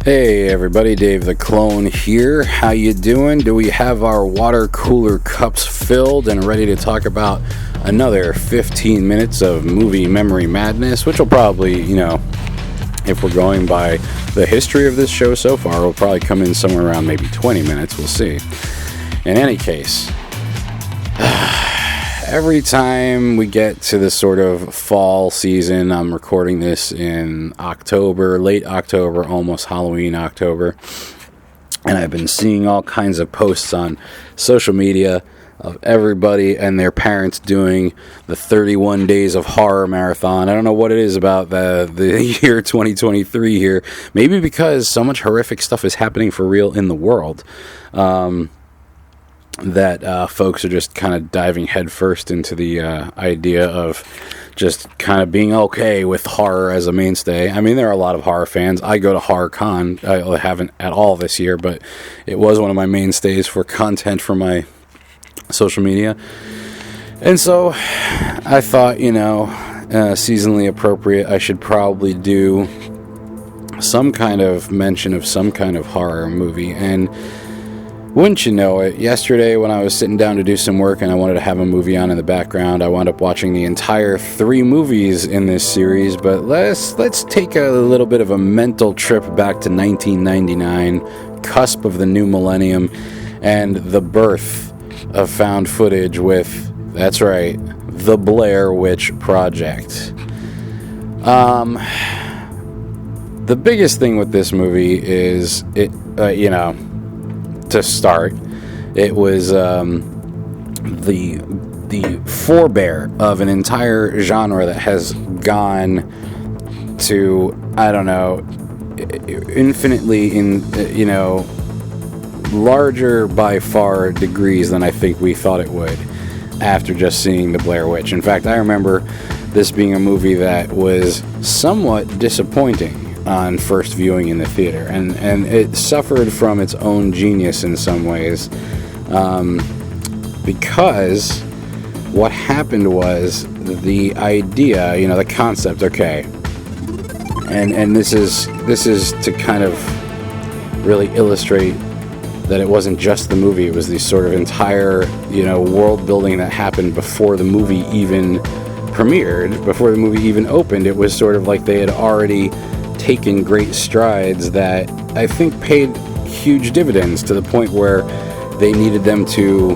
Hey everybody, Dave the Klone here. How you doing? Do we have our water cooler cups filled and ready to talk about another 15 minutes of movie memory madness, which will probably, if we're going by the history of this show so far, will probably come in somewhere around maybe 20 minutes. We'll see. In any case, every time we get to this sort of fall season, I'm recording this in October, late October, almost Halloween October, and I've been seeing all kinds of posts on social media of everybody and their parents doing the 31 Days of Horror Marathon. I don't know what it is about the year 2023 here. Maybe because so much horrific stuff is happening for real in the world. That folks are just kind of diving headfirst into the idea of just kind of being okay with horror as a mainstay. I mean, there are a lot of horror fans. I go to HorrorCon. I haven't at all this year, but it was one of my mainstays for content for my social media. And so I thought, seasonally appropriate, I should probably do some kind of mention of some kind of horror movie. And wouldn't you know it, yesterday when I was sitting down to do some work and I wanted to have a movie on in the background, I wound up watching the entire 3 movies in this series. But let's take a little bit of a mental trip back to 1999, cusp of the new millennium, and the birth of found footage with, that's right, the Blair Witch Project. The biggest thing with this movie is it, to start, it was the forebear of an entire genre that has gone to, I don't know, infinitely larger by far degrees than I think we thought it would after just seeing the Blair Witch. In fact, I remember this being a movie that was somewhat disappointing on first viewing in the theater, and it suffered from its own genius in some ways, because what happened was the idea, the concept, okay, and this is to kind of really illustrate that it wasn't just the movie, it was the sort of entire, world building that happened before the movie even premiered, before the movie even opened. It was sort of like they had already taken great strides that I think paid huge dividends, to the point where they needed them to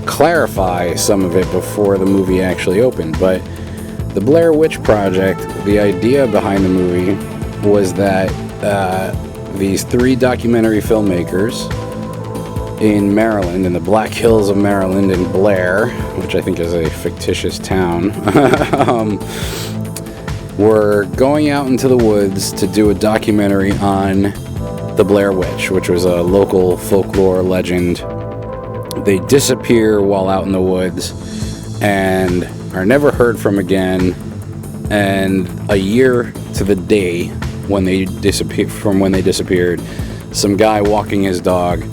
clarify some of it before the movie actually opened. But the Blair Witch Project, the idea behind the movie was that these 3 documentary filmmakers in Maryland, in the Black Hills of Maryland, in Blair, which I think is a fictitious town, were going out into the woods to do a documentary on the Blair Witch, which was a local folklore legend. They disappear while out in the woods and are never heard from again. And a year to the day when they disappeared, some guy walking his dog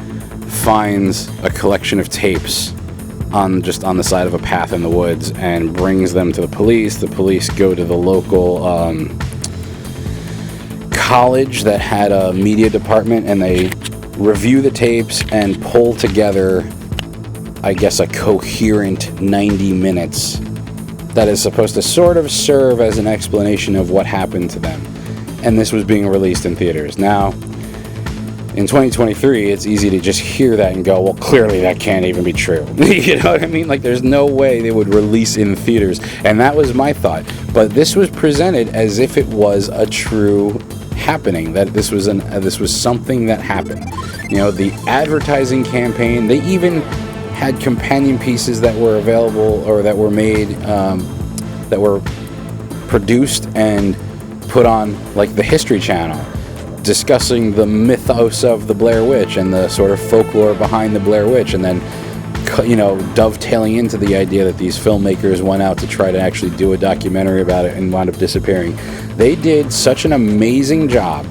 finds a collection of tapes on the side of a path in the woods and brings them to the police. The police go to the local college that had a media department, and they review the tapes and pull together, I guess, a coherent 90 minutes that is supposed to sort of serve as an explanation of what happened to them. And this was being released in theaters. Now, in 2023, it's easy to just hear that and go, well, clearly that can't even be true. You know what I mean? Like, there's no way they would release in theaters. And that was my thought. But this was presented as if it was a true happening, that this was something that happened. The advertising campaign, they even had companion pieces that were available, or that were made, that were produced and put on, like, the History Channel, discussing the mythos of the Blair Witch and the sort of folklore behind the Blair Witch, and then, dovetailing into the idea that these filmmakers went out to try to actually do a documentary about it and wound up disappearing. They did such an amazing job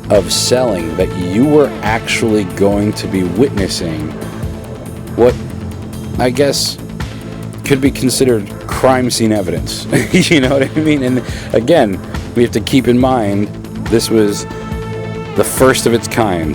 of selling that you were actually going to be witnessing what I guess could be considered crime scene evidence. You know what I mean? And again, we have to keep in mind, this was the first of its kind.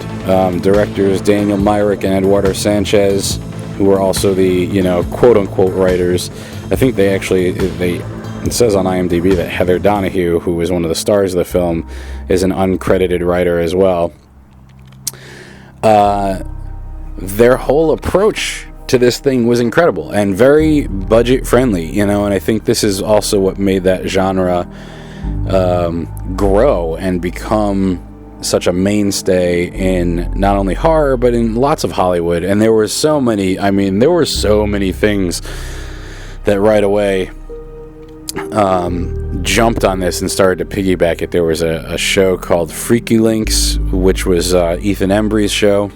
Directors Daniel Myrick and Eduardo Sanchez, who were also the, quote-unquote writers. I think it says on IMDb that Heather Donahue, who was one of the stars of the film, is an uncredited writer as well. Their whole approach to this thing was incredible and very budget friendly, and I think this is also what made that genre grow and become such a mainstay in not only horror but in lots of Hollywood. And there were so many things that right away jumped on this and started to piggyback it. There was a show called Freaky Links, which was Ethan Embry's show,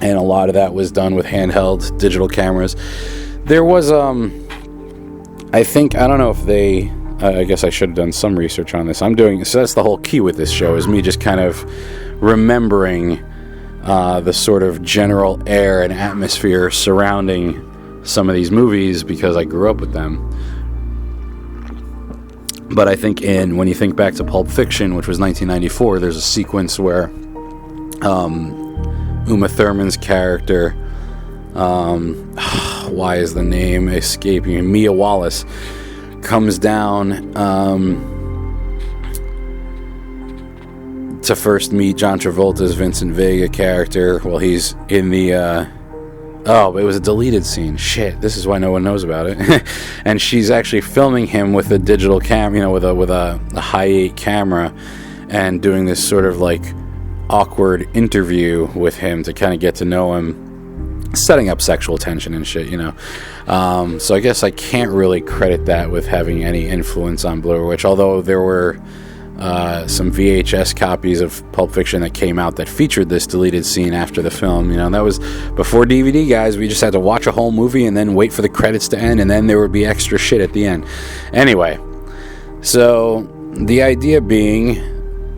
and a lot of that was done with handheld digital cameras. There was I don't know if they I guess I should have done some research on this. So that's the whole key with this show, is me just kind of remembering the sort of general air and atmosphere surrounding some of these movies because I grew up with them. But I think when you think back to Pulp Fiction, which was 1994, there's a sequence where Uma Thurman's character, why is the name escaping me? Mia Wallace, comes down to first meet John Travolta's Vincent Vega character while he's in the it was a deleted scene. Shit, this is why no one knows about it. And she's actually filming him with a digital camera, with a high-8 camera, and doing this sort of like awkward interview with him to kind of get to know him, setting up sexual tension and shit, so I guess I can't really credit that with having any influence on Blair Witch, although there were some VHS copies of Pulp Fiction that came out that featured this deleted scene after the film. That was before DVD, guys. We just had to watch a whole movie and then wait for the credits to end, and then there would be extra shit at the end. Anyway, so the idea being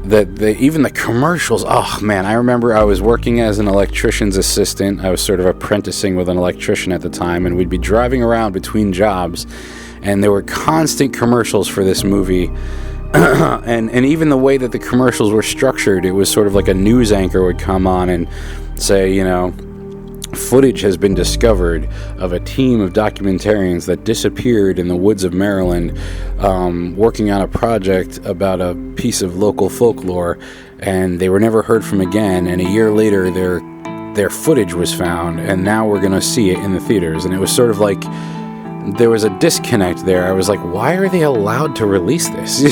that even the commercials, oh man, I remember I was working as an electrician's assistant. I was sort of apprenticing with an electrician at the time, and we'd be driving around between jobs, and there were constant commercials for this movie. and even the way that the commercials were structured, it was sort of like a news anchor would come on and say, footage has been discovered of a team of documentarians that disappeared in the woods of Maryland, working on a project about a piece of local folklore, and they were never heard from again, and a year later their footage was found, and now we're going to see it in the theaters. And it was sort of like there was a disconnect there. I was like, why are they allowed to release this?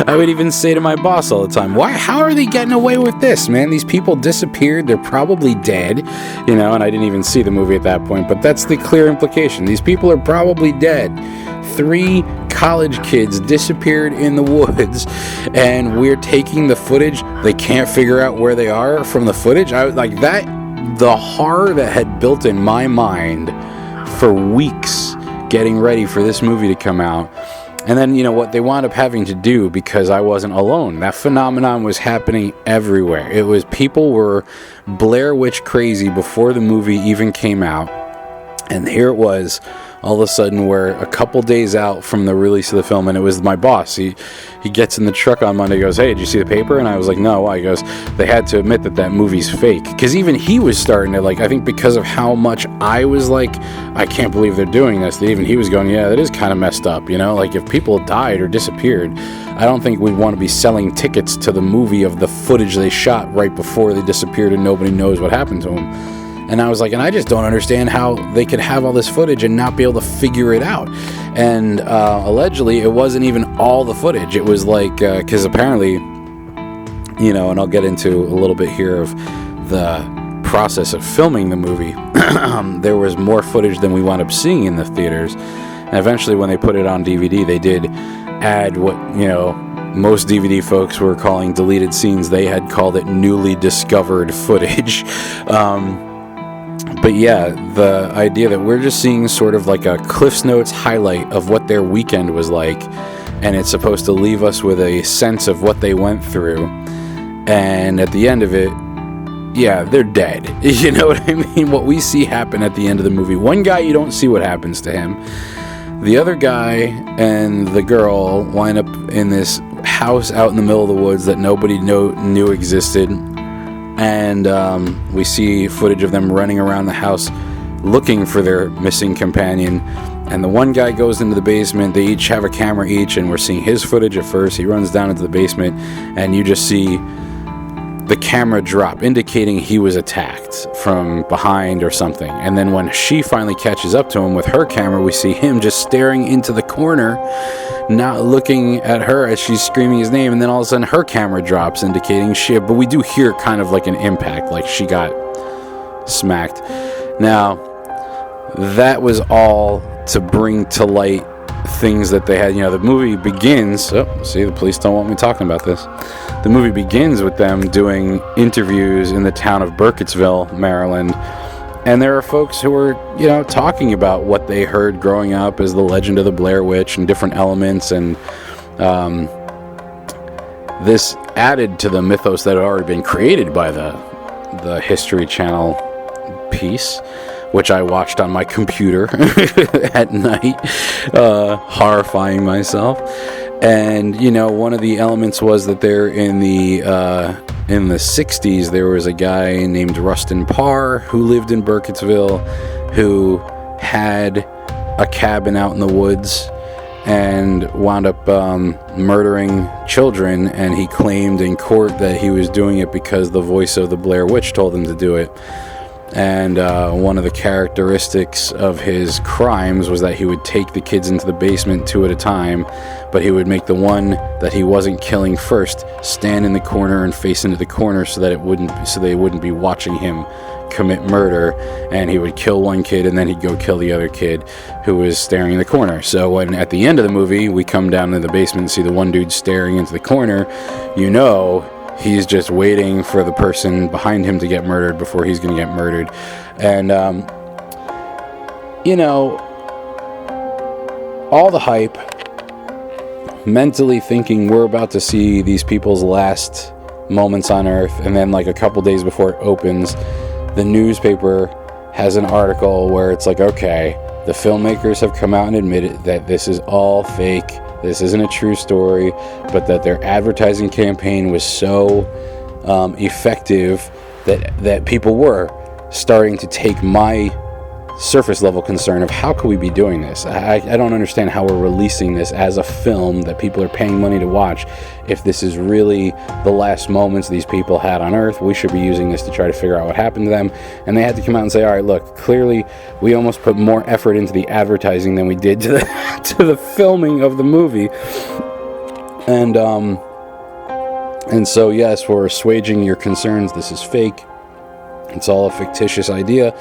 I would even say to my boss all the time, how are they getting away with this, man? These people disappeared. They're probably dead, and I didn't even see the movie at that point, but that's the clear implication. These people are probably dead. 3 college kids disappeared in the woods, and we're taking the footage. They can't figure out where they are from the footage. I like that. The horror that had built in my mind for weeks getting ready for this movie to come out. And then, what they wound up having to do, because I wasn't alone, that phenomenon was happening everywhere. People were Blair Witch crazy before the movie even came out. And here it was, all of a sudden, we're a couple days out from the release of the film, and it was my boss. He gets in the truck on Monday, goes, "Hey, did you see the paper?" And I was like, "No, why?" He goes, "They had to admit that movie's fake." Because even he was starting to, I think because of how much I was like, I can't believe they're doing this, even he was going, yeah, that is kind of messed up, if people died or disappeared, I don't think we'd want to be selling tickets to the movie of the footage they shot right before they disappeared and nobody knows what happened to them. And I was like, and I just don't understand how they could have all this footage and not be able to figure it out. And allegedly, it wasn't even all the footage. It was because apparently, and I'll get into a little bit here of the process of filming the movie. There was more footage than we wound up seeing in the theaters. And eventually, when they put it on DVD, they did add what, most DVD folks were calling deleted scenes. They had called it newly discovered footage. But yeah, the idea that we're just seeing sort of like a Cliff's Notes highlight of what their weekend was like, and it's supposed to leave us with a sense of what they went through, and at the end of it, yeah, they're dead. You know what I mean? What we see happen at the end of the movie. One guy, you don't see what happens to him. The other guy and the girl wind up in this house out in the middle of the woods that nobody knew existed. And we see footage of them running around the house looking for their missing companion. And the one guy goes into the basement. They each have a camera each, and we're seeing his footage at first. He runs down into the basement, and you just see the camera drop, indicating he was attacked from behind or something. And then when she finally catches up to him with her camera, we see him just staring into the corner, not looking at her as she's screaming his name. And then all of a sudden her camera drops, indicating but we do hear kind of like an impact, like she got smacked. Now, that was all to bring to light things that they had. The movie begins, the police don't want me talking about this. The movie begins with them doing interviews in the town of Burkittsville, Maryland, and there are folks who are, talking about what they heard growing up as the legend of the Blair Witch and different elements, and this added to the mythos that had already been created by the History Channel piece, which I watched on my computer at night, horrifying myself. And one of the elements was that there in the 60s there was a guy named Rustin Parr who lived in Burkittsville, who had a cabin out in the woods and wound up murdering children, and he claimed in court that he was doing it because the voice of the Blair Witch told him to do it. And one of the characteristics of his crimes was that he would take the kids into the basement 2 at a time, but he would make the one that he wasn't killing first stand in the corner and face into the corner so they wouldn't be watching him commit murder. And he would kill one kid, and then he'd go kill the other kid who was staring in the corner. So when at the end of the movie we come down to the basement and see the one dude staring into the corner, he's just waiting for the person behind him to get murdered before he's going to get murdered. And, all the hype, mentally thinking we're about to see these people's last moments on Earth, and then like a couple days before it opens, the newspaper has an article where it's like, okay, the filmmakers have come out and admitted that this is all fake. This isn't a true story, but that their advertising campaign was so effective that people were starting to take my surface level concern of how could we be doing this. I don't understand how we're releasing this as a film that people are paying money to watch. If this is really the last moments these people had on Earth, we should be using this to try to figure out what happened to them. And they had to come out and say, all right, look, clearly we almost put more effort into the advertising than we did to the filming of the movie. And so yes, we're assuaging your concerns. This is fake. It's all a fictitious idea.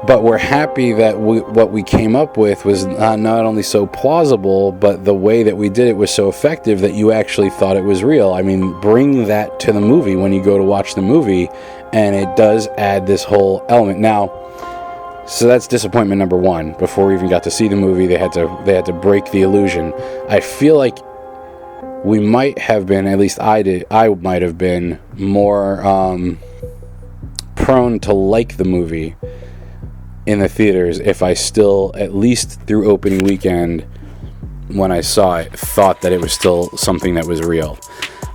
But we're happy that what we came up with was not only so plausible, but the way that we did it was so effective that you actually thought it was real. I mean, bring that to the movie when you go to watch the movie, and it does add this whole element. Now, so that's disappointment number one. Before we even got to see the movie, they had to break the illusion. I feel like we might have been, at least I might have been more prone to like the movie in the theaters if I still, at least through opening weekend when I saw it, thought that it was still something that was real.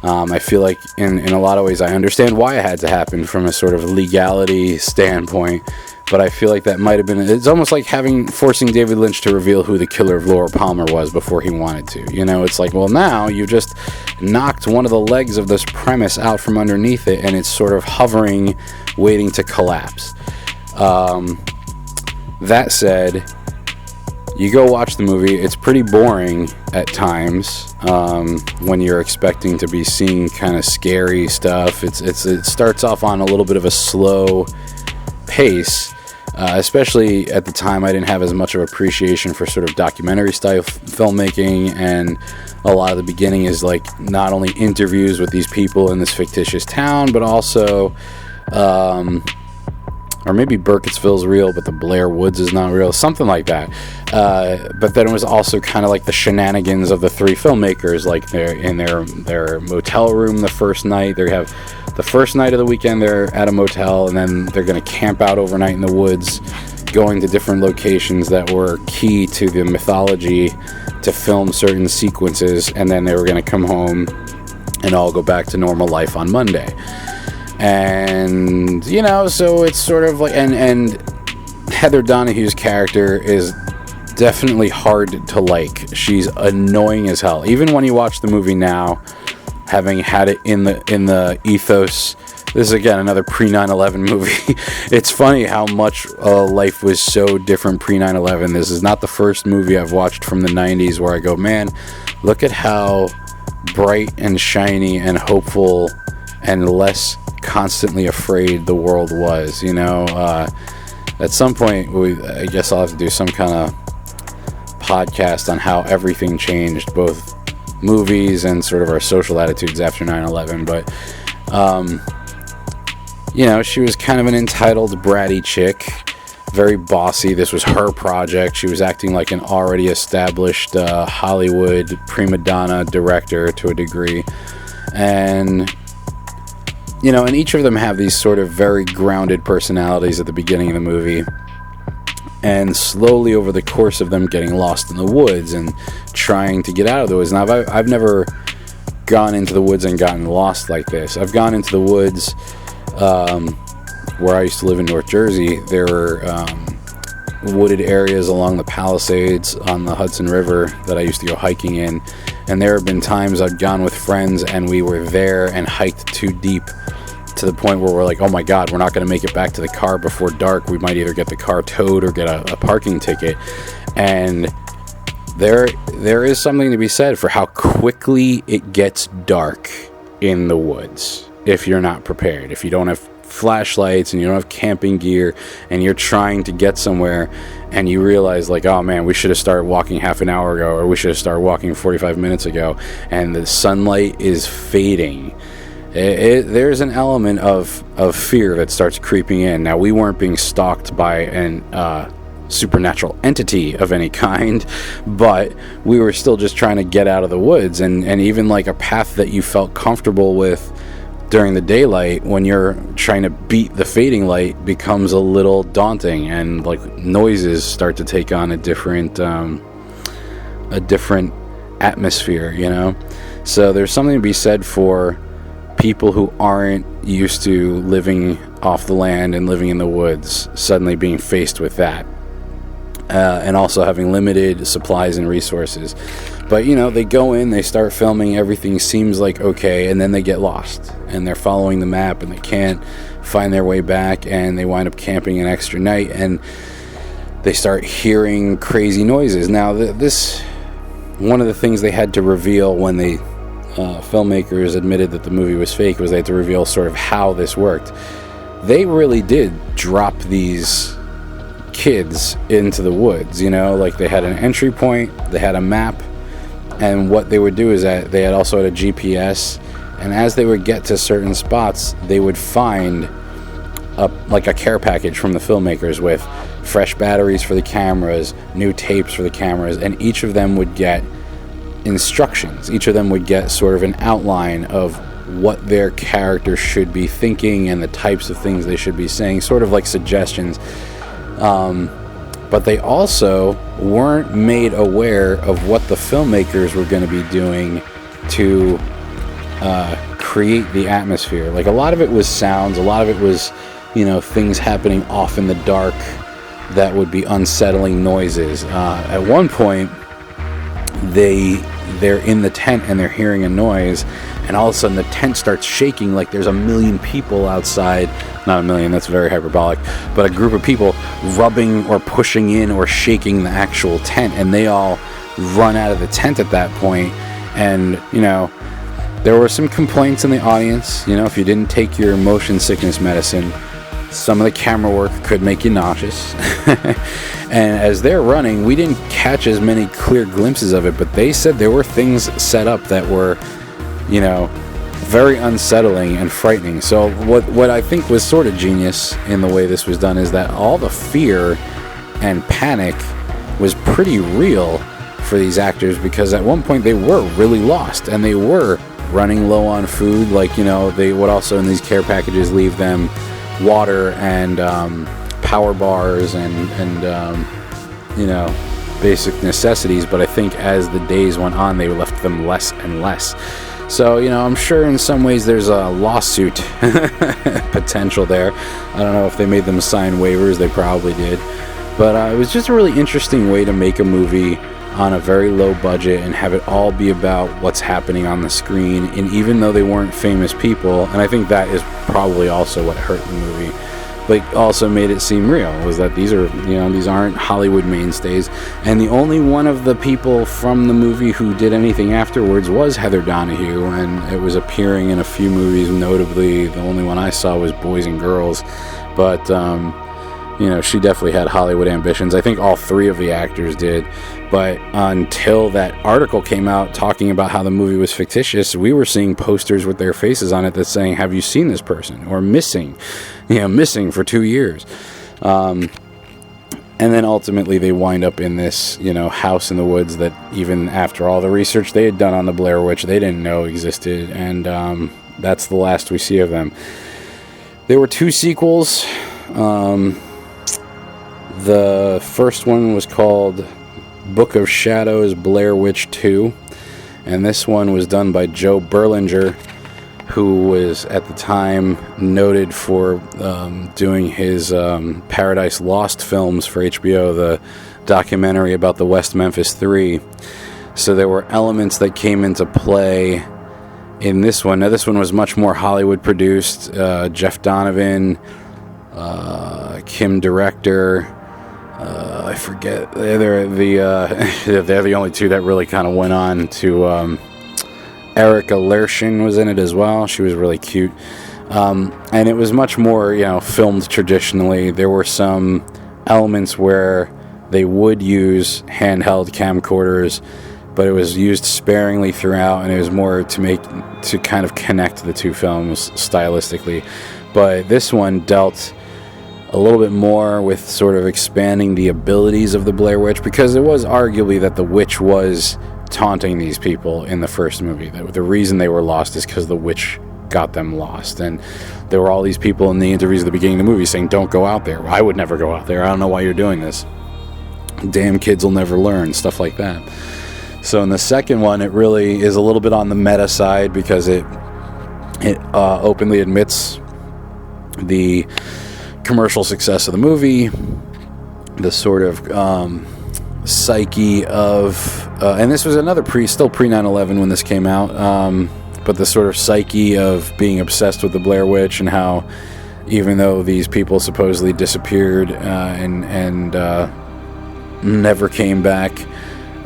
I feel like in a lot of ways I understand why it had to happen from a sort of legality standpoint, but I feel like that might have been, it's almost like forcing David Lynch to reveal who the killer of Laura Palmer was before he wanted to. It's like, well, now you just knocked one of the legs of this premise out from underneath it, and it's sort of hovering, waiting to collapse. That said, you go watch the movie. It's pretty boring at times when you're expecting to be seeing kind of scary stuff. It starts off on a little bit of a slow pace, especially at the time I didn't have as much of appreciation for sort of documentary style filmmaking, and a lot of the beginning is like not only interviews with these people in this fictitious town, but also or maybe Burkittsville's real, but the Blair Woods is not real, something like that. But then it was also kind of like the shenanigans of the three filmmakers, like they're in their motel room the first night. They have the first night of the weekend they're at a motel, and then they're going to camp out overnight in the woods going to different locations that were key to the mythology to film certain sequences, and then they were going to come home and all go back to normal life on Monday. And, you know, so it's sort of like, and Heather Donahue's character is definitely hard to like. She's annoying as hell. Even when you watch the movie now, having had it in the ethos, this is again another pre 9/11 movie. It's funny how much life was so different pre 9/11. This is not the first movie I've watched from the 90s where I go, man, look at how bright and shiny and hopeful and less constantly afraid the world was. You know, at some point I guess I'll have to do some kind of podcast on how everything changed, both movies and sort of our social attitudes after 9/11. But you know, she was kind of an entitled, bratty chick, very bossy. This was her project. She was acting like an already established Hollywood prima donna director to a degree. And, you know, and each of them have these sort of very grounded personalities at the beginning of the movie. And slowly over the course of them getting lost in the woods and trying to get out of the woods. Now, I've never gone into the woods and gotten lost like this. I've gone into the woods where I used to live in North Jersey. There were wooded areas along the Palisades on the Hudson River that I used to go hiking in, and there have been times I've gone with friends and we were there and hiked too deep to the point where we're like, oh my god, we're not going to make it back to the car before dark. We might either get the car towed or get a parking ticket. And there is something to be said for how quickly it gets dark in the woods if you're not prepared. If you don't have flashlights and you don't have camping gear and you're trying to get somewhere and you realize like, oh man, we should have started walking half an hour ago, or we should have started walking 45 minutes ago, and the sunlight is fading. There's an element of fear that starts creeping in. Now, we weren't being stalked by an supernatural entity of any kind, but we were still just trying to get out of the woods, and even like a path that you felt comfortable with during the daylight, when you're trying to beat the fading light, becomes a little daunting, and like noises start to take on a different atmosphere, you know. So there's something to be said for people who aren't used to living off the land and living in the woods suddenly being faced with that, and also having limited supplies and resources. But, you know, they go in, they start filming, everything seems like okay, and then they get lost, and they're following the map, and they can't find their way back, and they wind up camping an extra night, and they start hearing crazy noises. Now, this one of the things they had to reveal when they filmmakers admitted that the movie was fake was they had to reveal sort of how this worked. They really did drop these kids into the woods, you know, like they had an entry point, they had a map, and what they would do is that they had also had a GPS, and as they would get to certain spots, they would find like a care package from the filmmakers with fresh batteries for the cameras, new tapes for the cameras, and each of them would get instructions. Each of them would get sort of an outline of what their character should be thinking and the types of things they should be saying, sort of like suggestions. But they also weren't made aware of what the filmmakers were going to be doing to create the atmosphere. Like, a lot of it was sounds, a lot of it was, you know, things happening off in the dark that would be unsettling noises. At one point, they're in the tent and they're hearing a noise, and all of a sudden the tent starts shaking like there's 1 million people outside. Not 1 million, that's very hyperbolic, but a group of people rubbing or pushing in or shaking the actual tent, and they all run out of the tent at that point. And, you know, there were some complaints in the audience. You know, if you didn't take your motion sickness medicine, some of the camera work could make you nauseous. And as they're running, we didn't catch as many clear glimpses of it, but they said there were things set up that were, you know, very unsettling and frightening. So what I think was sort of genius in the way this was done is that all the fear and panic was pretty real for these actors, because at one point they were really lost and they were running low on food. Like, you know, they would also in these care packages leave them water and power bars and basic necessities, but I think as the days went on, they left them less and less. So, I'm sure in some ways there's a lawsuit potential there. I don't know if they made them sign waivers. They probably did. But it was just a really interesting way to make a movie on a very low budget and have it all be about what's happening on the screen. And even though they weren't famous people, and I think that is probably also what hurt the movie, but also made it seem real, was that these aren't Hollywood mainstays. And the only one of the people from the movie who did anything afterwards was Heather Donahue, and it was appearing in a few movies. Notably, the only one I saw was Boys and Girls, but she definitely had Hollywood ambitions. I think all three of the actors did. But until that article came out talking about how the movie was fictitious, we were seeing posters with their faces on it that's saying, "Have you seen this person?" or "Missing," missing for 2 years. And then ultimately they wind up in this, house in the woods that even after all the research they had done on the Blair Witch, they didn't know existed. And that's the last we see of them. There were 2 sequels. The first one was called Book of Shadows, Blair Witch 2, and this one was done by Joe Berlinger, who was at the time noted for doing his Paradise Lost films for HBO, the documentary about the West Memphis 3. So there were elements that came into play in this one. Now this one was much more Hollywood produced. Jeff Donovan, Kim Director, I forget. They're the only 2 that really kind of went on to. Erica Lershin was in it as well. She was really cute, and it was much more, filmed traditionally. There were some elements where they would use handheld camcorders, but it was used sparingly throughout, and it was more to kind of connect the 2 films stylistically. But this one dealt a little bit more with sort of expanding the abilities of the Blair Witch, because it was arguably that the witch was taunting these people in the first movie. The reason they were lost is because the witch got them lost. And there were all these people in the interviews at the beginning of the movie saying, "Don't go out there. I would never go out there. I don't know why you're doing this. Damn kids will never learn," stuff like that. So in the second one, it really is a little bit on the meta side, because it openly admits the commercial success of the movie, the sort of psyche of, and this was still pre 9/11 when this came out, but the sort of psyche of being obsessed with the Blair Witch, and how even though these people supposedly disappeared and never came back,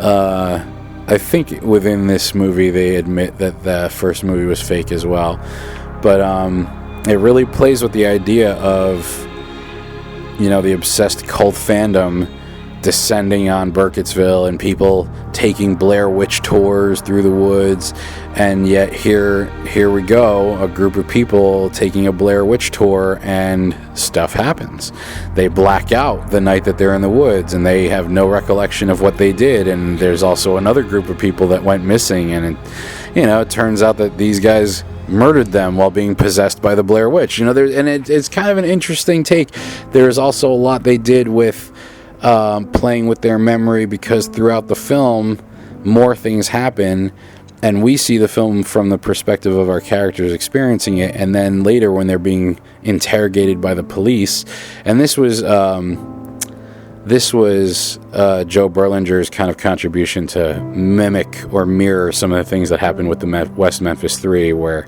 I think within this movie they admit that the first movie was fake as well. But it really plays with the idea of the obsessed cult fandom descending on Burkittsville, and people taking Blair Witch tours through the woods. And yet here we go, a group of people taking a Blair Witch tour, and stuff happens. They black out the night that they're in the woods, and they have no recollection of what they did. And there's also another group of people that went missing, and it turns out that these guys murdered them while being possessed by the Blair Witch. It's kind of an interesting take. There's also a lot they did with playing with their memory, because throughout the film more things happen, and we see the film from the perspective of our characters experiencing it, and then later when they're being interrogated by the police. And this was Joe Berlinger's kind of contribution to mimic or mirror some of the things that happened with the West Memphis 3, where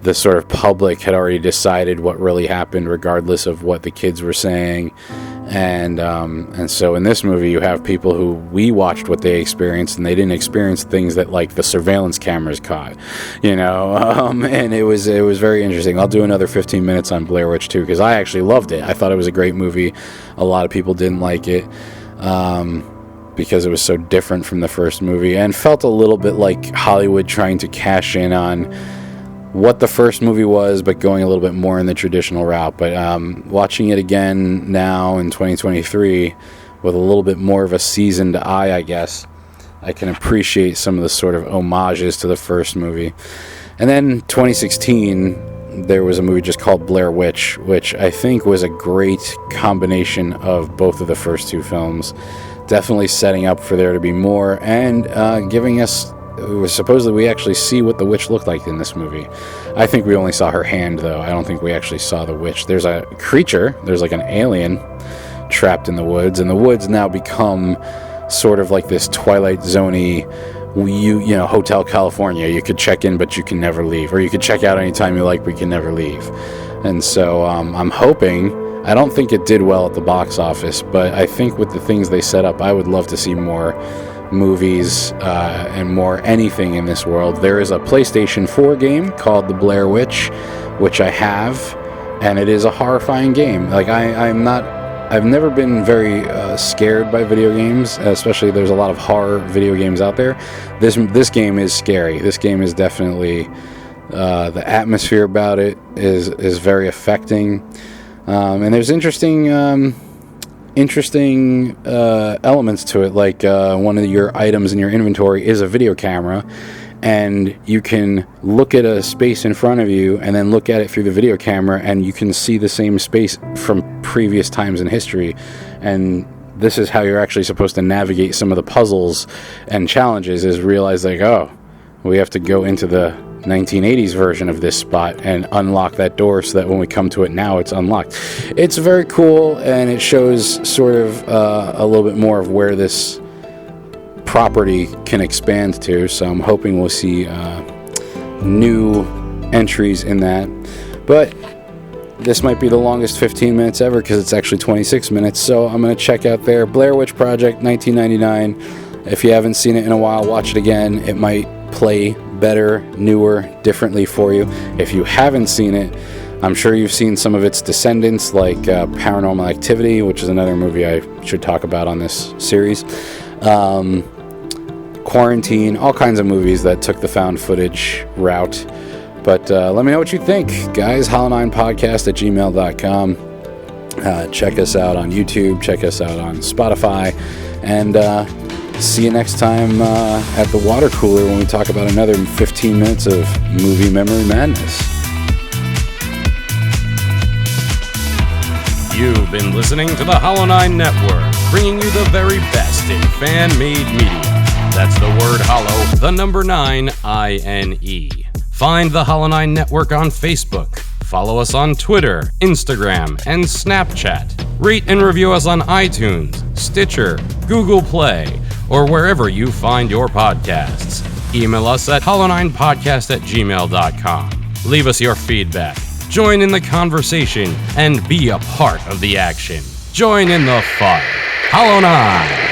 the sort of public had already decided what really happened, regardless of what the kids were saying. And so in this movie, you have people who we watched what they experienced, and they didn't experience things that like the surveillance cameras caught, and it was very interesting. I'll do another 15 minutes on Blair Witch 2, because I actually loved it. I thought it was a great movie. A lot of people didn't like it, because it was so different from the first movie, and felt a little bit like Hollywood trying to cash in on what the first movie was, but going a little bit more in the traditional route. But watching it again now in 2023 with a little bit more of a seasoned eye, I guess, I can appreciate some of the sort of homages to the first movie. And then 2016, there was a movie just called Blair Witch, which I think was a great combination of both of the first two films. Definitely setting up for there to be more, and giving us, supposedly we actually see what the witch looked like in this movie. I think we only saw her hand, though. I don't think we actually saw the witch. There's a creature, there's like an alien trapped in the woods, and the woods now become sort of like this Twilight Zone-y, you know, Hotel California. You could check in, but you can never leave, or you could check out anytime you like, but you can never leave. And so I'm hoping. I don't think it did well at the box office, but I think with the things they set up, I would love to see more movies and more anything in this world. There is a PlayStation 4 game called The Blair Witch, which I have, and it is a horrifying game. Like I've never been very scared by video games, especially there's a lot of horror video games out there. This game is scary. This game is definitely the atmosphere about it is very affecting. And there's interesting elements to it, like one of your items in your inventory is a video camera, and you can look at a space in front of you and then look at it through the video camera, and you can see the same space from previous times in history. And this is how you're actually supposed to navigate some of the puzzles and challenges, is realize like, oh, we have to go into the 1980s version of this spot and unlock that door so that when we come to it now, it's unlocked. It's very cool, and it shows sort of a little bit more of where this property can expand to. So I'm hoping we'll see new entries in that. But this might be the longest 15 minutes ever because it's actually 26 minutes. So I'm going to check out there. Blair Witch Project, 1999. If you haven't seen it in a while, watch it again. It might play better, newer, differently for you. If you haven't seen it, I'm sure you've seen some of its descendants, like Paranormal Activity, which is another movie I should talk about on this series. Quarantine, all kinds of movies that took the found footage route. But let me know what you think, guys. Hollow9ine Podcast at gmail.com. Check us out on YouTube. Check us out on Spotify. And see you next time at the water cooler when we talk about another 15 minutes of movie memory madness. You've been listening to the Hollow9ine Network, bringing you the very best in fan-made media. That's the word hollow, the number 9, I-N-E. Find the Hollow9ine Network on Facebook. Follow us on Twitter, Instagram, and Snapchat. Rate and review us on iTunes, Stitcher, Google Play, or wherever you find your podcasts. Email us at hollow9podcast@gmail.com. Leave us your feedback. Join in the conversation and be a part of the action. Join in the fun. Hollow9ine.